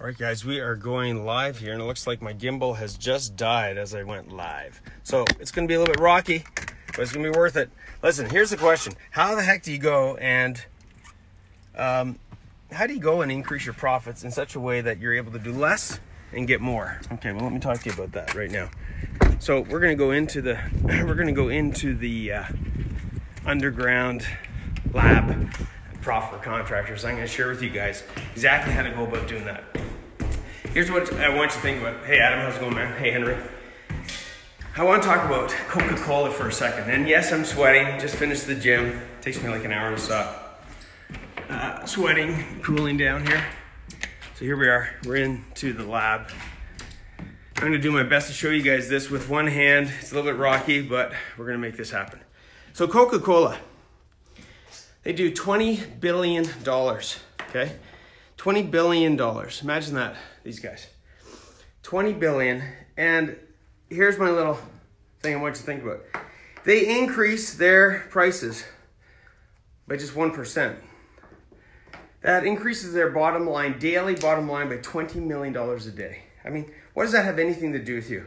All right, guys, we are going live here, and it looks like my gimbal has just died as I went live. So it's going to be a little bit rocky, but it's going to be worth it. Listen, here's the question. How the heck do you go and increase your profits in such a way that you're able to do less and get more? Okay, well, let me talk to you about that right now. So we're going to go into the underground lab profit for contractors. I'm going to share with you guys exactly how to go about doing that. Here's what I want you to think about. Hey, Adam, how's it going, man? Hey, Henry. I want to talk about Coca-Cola for a second. And yes, I'm sweating. Just finished the gym. It takes me like an hour to stop. Sweating, cooling down here. So here we are. We're into the lab. I'm going to do my best to show you guys this with one hand. It's a little bit rocky, but we're going to make this happen. So Coca-Cola, they do $20 billion, okay? $20 billion. Imagine that, these guys. $20 billion. And here's my little thing I want you to think about. They increase their prices by just 1%. That increases their bottom line, daily bottom line, by $20 million a day. I mean, what does that have anything to do with you?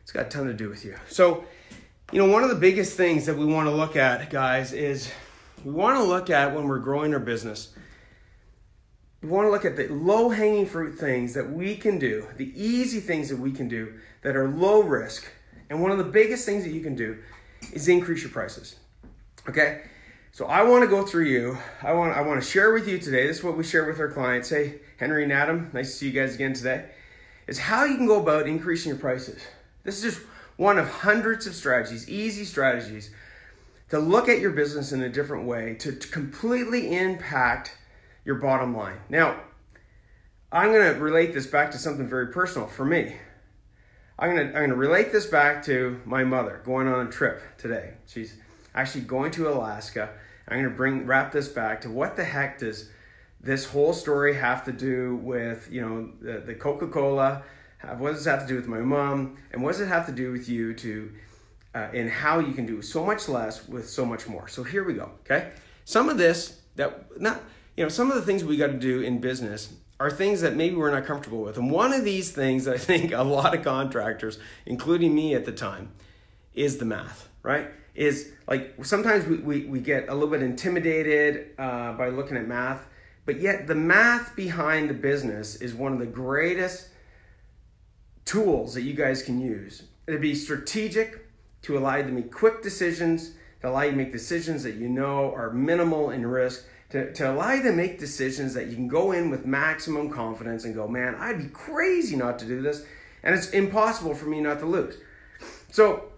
It's got a ton to do with you. So, you know, one of the biggest things that we want to look at, guys, is we want to look at when we're growing our business. We want to look at the low-hanging fruit things that we can do, the easy things that we can do that are low risk. And one of the biggest things that you can do is increase your prices. Okay? So I want to go through you. I want to share with you today. This is what we share with our clients. Hey, Henry and Adam, nice to see you guys again today. Is how you can go about increasing your prices. This is just one of hundreds of strategies, easy strategies, to look at your business in a different way, to completely impact your bottom line. Now, I'm going to relate this back to something very personal for me. I'm going to relate this back to my mother going on a trip today. She's actually going to Alaska. I'm going to wrap this back to what the heck does this whole story have to do with, you know, the Coca-Cola? What does it have to do with my mom? And what does it have to do with you in how you can do so much less with so much more? So here we go, okay? Some of the things we got to do in business are things that maybe we're not comfortable with. And one of these things that I think a lot of contractors, including me at the time, is the math, right? Is like sometimes we get a little bit intimidated by looking at math, but yet the math behind the business is one of the greatest tools that you guys can use to be strategic, to allow you to make quick decisions, to allow you to make decisions that you know are minimal in risk, to allow you to make decisions that you can go in with maximum confidence and go, man, I'd be crazy not to do this, and it's impossible for me not to lose. So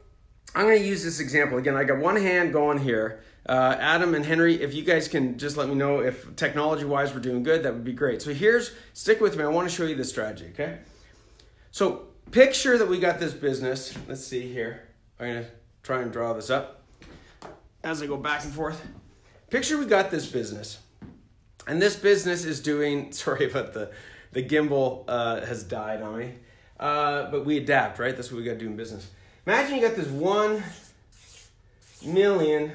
I'm going to use this example. Again, I got one hand going here. Adam and Henry, if you guys can just let me know if technology-wise we're doing good, that would be great. So stick with me. I want to show you this strategy, okay? So picture that we got this business. Let's see here. I'm going to try and draw this up as I go back and forth. Picture we got this business. And this business is doing, sorry about the gimbal has died on me. But we adapt, right? That's what we got to do in business. Imagine you got this $1 million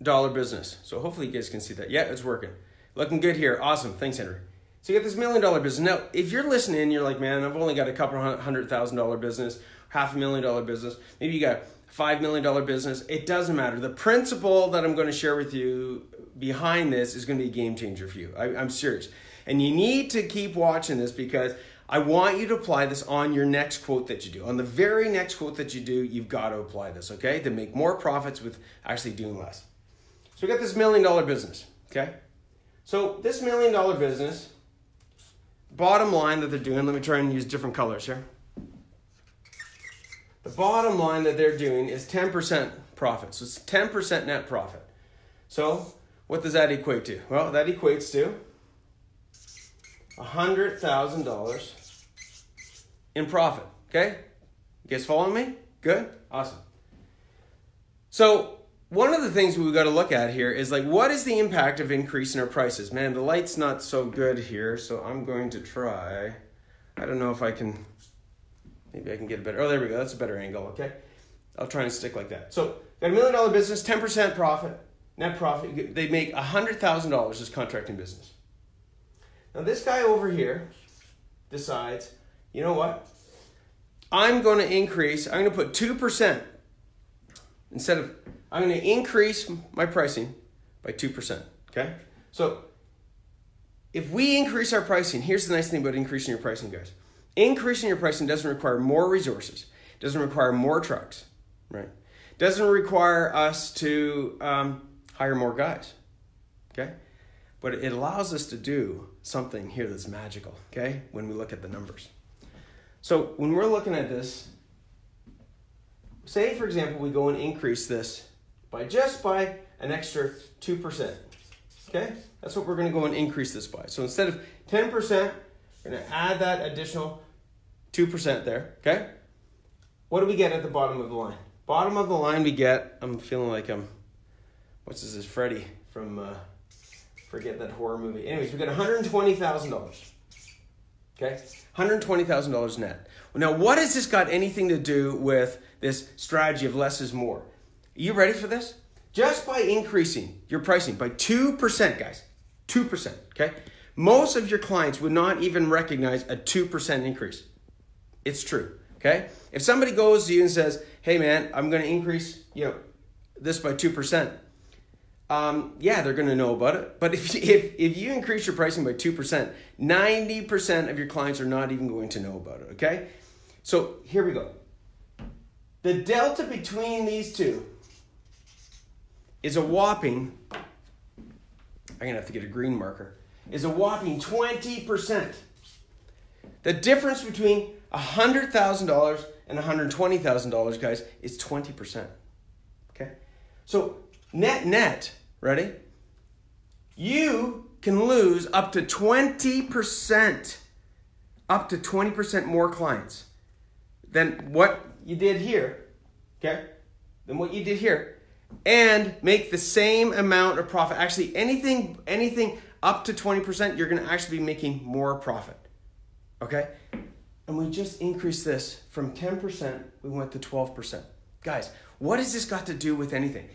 business. So hopefully you guys can see that. Yeah, it's working. Looking good here. Awesome. Thanks, Henry. So you got this $1 million business. Now, if you're listening, you're like, man, I've only got a couple $100,000 business, $500,000 business. Maybe you got a $5 million business. It doesn't matter. The principle that I'm going to share with you behind this is going to be a game changer for you. I'm serious. And you need to keep watching this because I want you to apply this on your next quote that you do. On the very next quote that you do, you've got to apply this, okay? To make more profits with actually doing less. So we got this $1 million business, okay? So this $1 million business, bottom line that they're doing, let me try and use different colors here. The bottom line that they're doing is 10% profit. So it's 10% net profit. So what does that equate to? Well, that equates to $100,000 in profit, okay? You guys following me? Good? Awesome. So one of the things we've got to look at here is like, what is the impact of increasing our prices? Man, the light's not so good here, so I'm going to try. I don't know if I can, maybe I can get a better, oh, there we go. That's a better angle, okay? I'll try and stick like that. So got a $1 million business, 10% profit, net profit. They make $100,000 as contracting business. Now this guy over here decides, you know what? I'm going to put 2%. I'm going to increase my pricing by 2%, okay? So if we increase our pricing, here's the nice thing about increasing your pricing, guys. Increasing your pricing doesn't require more resources, doesn't require more trucks, right? Doesn't require us to hire more guys, okay? But it allows us to do something here that's magical, okay? When we look at the numbers. So when we're looking at this, say for example, we go and increase this by an extra 2%, okay? That's what we're gonna go and increase this by. So instead of 10%, we're gonna add that additional 2% there, okay? What do we get at the bottom of the line? Bottom of the line we get, I'm feeling like what's this, Freddy from, forget that horror movie. Anyways, we get $120,000, okay? $120,000 net. Now, what has this got anything to do with this strategy of less is more? Are you ready for this? Just by increasing your pricing by 2%, guys, 2%, okay? Most of your clients would not even recognize a 2% increase. It's true, okay? If somebody goes to you and says, hey man, I'm gonna increase this by 2%, yeah, they're gonna know about it. But if you increase your pricing by 2%, 90% of your clients are not even going to know about it, okay? So here we go. The delta between these two is a whopping, I'm gonna have to get a green marker, is a whopping 20%. The difference between $100,000 and $120,000, guys, is 20%, okay? So net, ready? You can lose up to 20% more clients than what you did here, okay? And make the same amount of profit. Actually, anything up to 20%, you're gonna actually be making more profit, okay? And we just increased this from 10%, we went to 12%. Guys, what has this got to do with anything?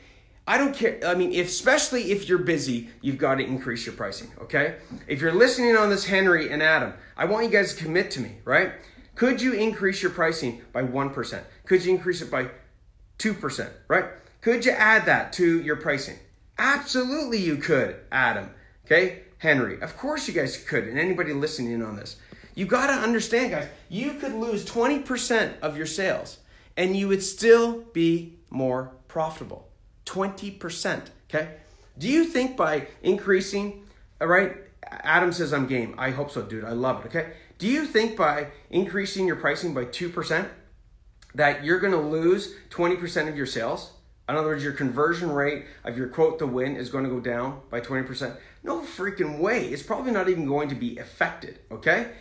I don't care. I mean, especially if you're busy, you've got to increase your pricing, okay? If you're listening on this, Henry and Adam, I want you guys to commit to me, right? Could you increase your pricing by 1%? Could you increase it by 2%, right? Could you add that to your pricing? Absolutely you could, Adam, okay? Henry, of course you guys could, and anybody listening in on this. You got to understand, guys, you could lose 20% of your sales and you would still be more profitable. 20%, okay? Do you think by increasing, all right, Adam says I'm game. I hope so, dude. I love it, okay? Do you think by increasing your pricing by 2% that you're going to lose 20% of your sales? In other words, your conversion rate of your quote to win is going to go down by 20%? No freaking way. It's probably not even going to be affected, okay?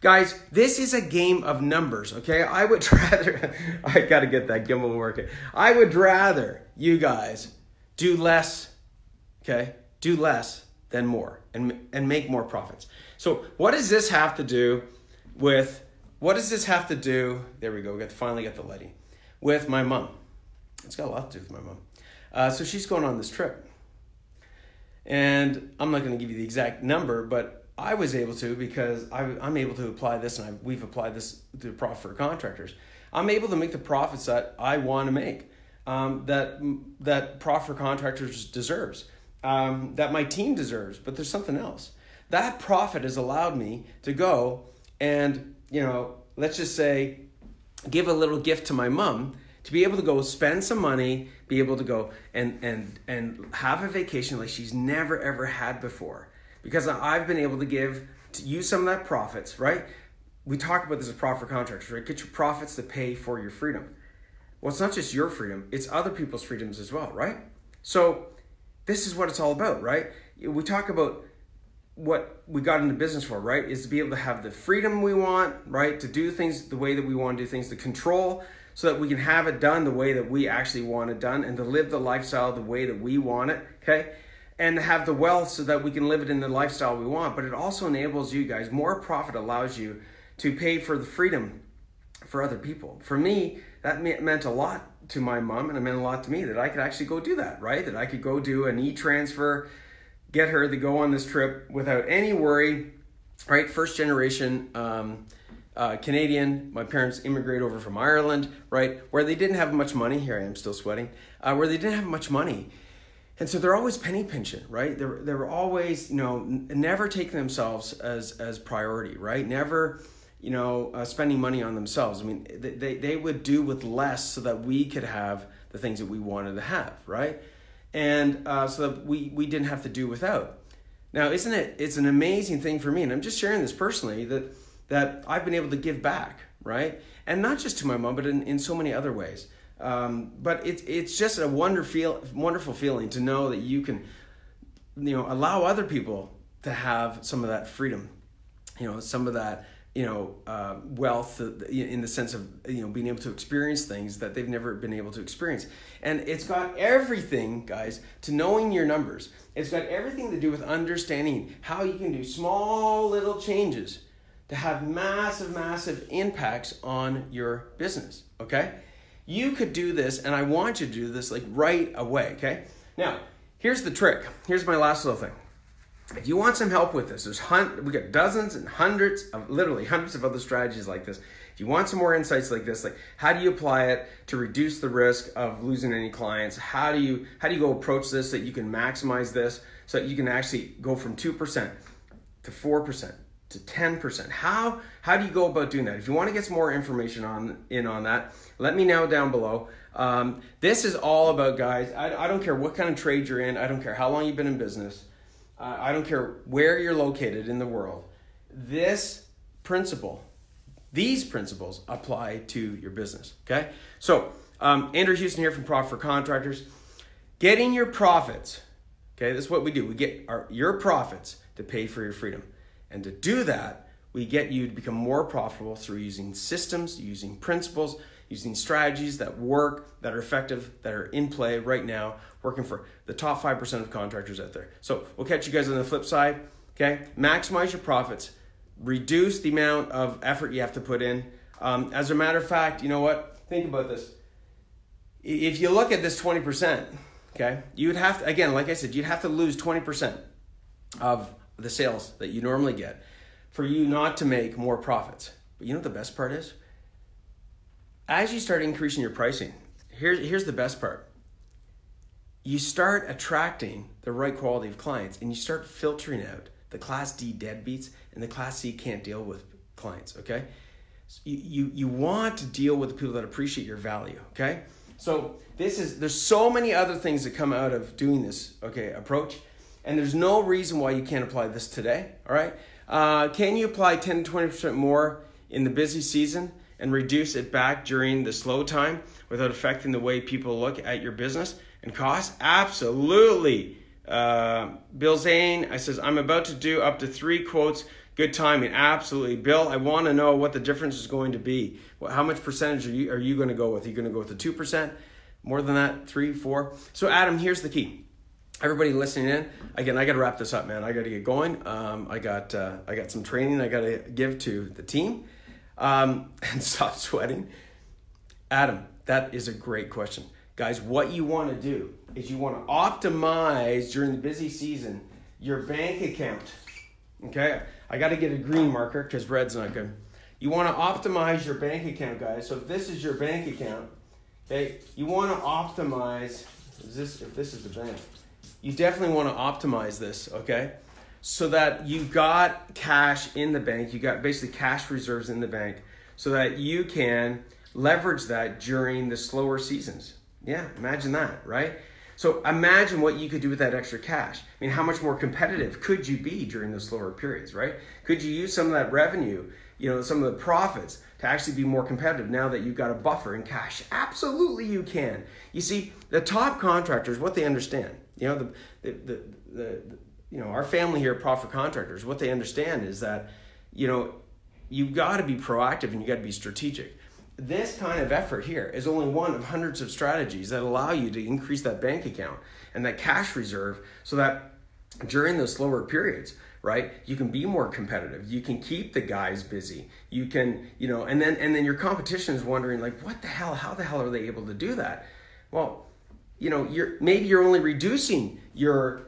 Guys, this is a game of numbers, okay? I would rather, I got to get that gimbal working. I would rather you guys do less, okay? Do less than more and make more profits. So what does this have to do with, there we go, finally got the lighting, with my mom. It's got a lot to do with my mom. So she's going on this trip. And I'm not going to give you the exact number, but I was able to because I'm able to apply this, and we've applied this to profit for contractors. I'm able to make the profits that I want to make, that profit for contractors deserves, that my team deserves. But there's something else. That profit has allowed me to go and, let's just say, give a little gift to my mom, to be able to go spend some money, be able to go and have a vacation like she's never ever had before. Because I've been able to use some of that profits, right? We talk about this as profit for contractors, right? Get your profits to pay for your freedom. Well, it's not just your freedom, it's other people's freedoms as well, right? So this is what it's all about, right? We talk about what we got into business for, right? Is to be able to have the freedom we want, right? To do things the way that we want to do things, to control so that we can have it done the way that we actually want it done, and to live the lifestyle the way that we want it, okay? And have the wealth so that we can live it in the lifestyle we want. But it also enables you guys, more profit allows you to pay for the freedom for other people. For me, that meant a lot to my mom, and it meant a lot to me that I could actually go do that, right? That I could go do an e-transfer, get her to go on this trip without any worry, right? First generation Canadian. My parents immigrated over from Ireland, right? Where they didn't have much money. Here I am still sweating. Where they didn't have much money. And so they're always penny pinching, right? They were always, never taking themselves as priority, right? Never, spending money on themselves. I mean, they would do with less so that we could have the things that we wanted to have, right? And so that we didn't have to do without. Now, it's an amazing thing for me, and I'm just sharing this personally, that I've been able to give back, right? And not just to my mom, but in so many other ways. But it's just a wonderful feeling to know that you can, allow other people to have some of that freedom, some of that, wealth in the sense of, being able to experience things that they've never been able to experience. And it's got everything, guys, to knowing your numbers. It's got everything to do with understanding how you can do small little changes to have massive impacts on your business, okay? You could do this, and I want you to do this like right away, okay? Now, here's the trick. Here's my last little thing. If you want some help with this, we got dozens and literally hundreds of other strategies like this. If you want some more insights like this, like how do you apply it to reduce the risk of losing any clients? How do you go approach this so that you can maximize this so that you can actually go from 2% to 4% to 10%? How do you go about doing that? If you want to get some more information on that, let me know down below. This is all about, guys, I don't care what kind of trade you're in. I don't care how long you've been in business. I don't care where you're located in the world. These principles apply to your business, okay? So, Andrew Houston here from Profit for Contractors. Getting your profits, okay, this is what we do. We get your profits to pay for your freedom. And to do that, we get you to become more profitable through using systems, using principles, using strategies that work, that are effective, that are in play right now, working for the top 5% of contractors out there. So we'll catch you guys on the flip side, okay? Maximize your profits, reduce the amount of effort you have to put in. As a matter of fact, you know what? Think about this. If you look at this 20%, okay, you would have to, again, like I said, you'd have to lose 20% of the sales that you normally get for you not to make more profits. But you know what the best part is? As you start increasing your pricing, here's the best part. You start attracting the right quality of clients, and you start filtering out the Class D deadbeats and the Class C can't deal with clients, okay? You want to deal with the people that appreciate your value, okay? So there's so many other things that come out of doing this, okay, approach, and there's no reason why you can't apply this today, all right? Can you apply 10 to 20% more in the busy season and reduce it back during the slow time without affecting the way people look at your business and costs? Absolutely. Bill Zane, I says, I'm about to do up to 3 quotes. Good timing. Absolutely. Bill, I want to know what the difference is going to be. How much percentage are you going to go with? Are you going to go with the 2%? More than that? 3, 4? So Adam, here's the key. Everybody listening in, again, I got to wrap this up, man. I got to get going. I got some training I got to give to the team. And stop sweating. Adam, that is a great question. Guys, what you want to do is you want to optimize during the busy season your bank account. Okay? I got to get a green marker because red's not good. You want to optimize your bank account, guys. So if this is your bank account, okay, you want to optimize, if this is the bank, you definitely want to optimize this, okay? So that you've got cash in the bank, you got basically cash reserves in the bank so that you can leverage that during the slower seasons. Yeah, imagine that, right? So imagine what you could do with that extra cash. I mean, how much more competitive could you be during those slower periods, right? Could you use some of that revenue, some of the profits to actually be more competitive now that you've got a buffer in cash? Absolutely you can. You see, the top contractors, what they understand, our family here at Profit Contractors, what they understand is that, you've got to be proactive and you've got to be strategic. This kind of effort here is only one of hundreds of strategies that allow you to increase that bank account and that cash reserve so that during those slower periods, right, you can be more competitive. You can keep the guys busy. You can, and then your competition is wondering, like, what the hell, how the hell are they able to do that? Well, maybe you're only reducing your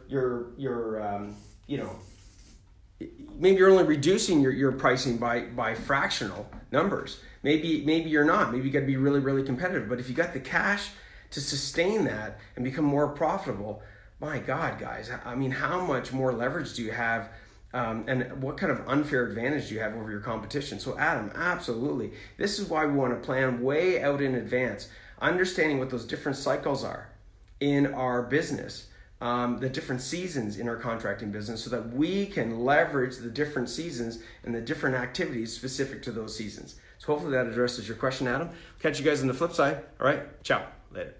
maybe you're only reducing your pricing by fractional numbers. Maybe you're not. Maybe you got to be really, really competitive. But if you got the cash to sustain that and become more profitable, my God, guys, I mean, how much more leverage do you have? And what kind of unfair advantage do you have over your competition? So Adam, absolutely. This is why we want to plan way out in advance, understanding what those different cycles are in our business, the different seasons in our contracting business, so that we can leverage the different seasons and the different activities specific to those seasons. So hopefully that addresses your question, Adam. Catch you guys on the flip side. All right, ciao, later.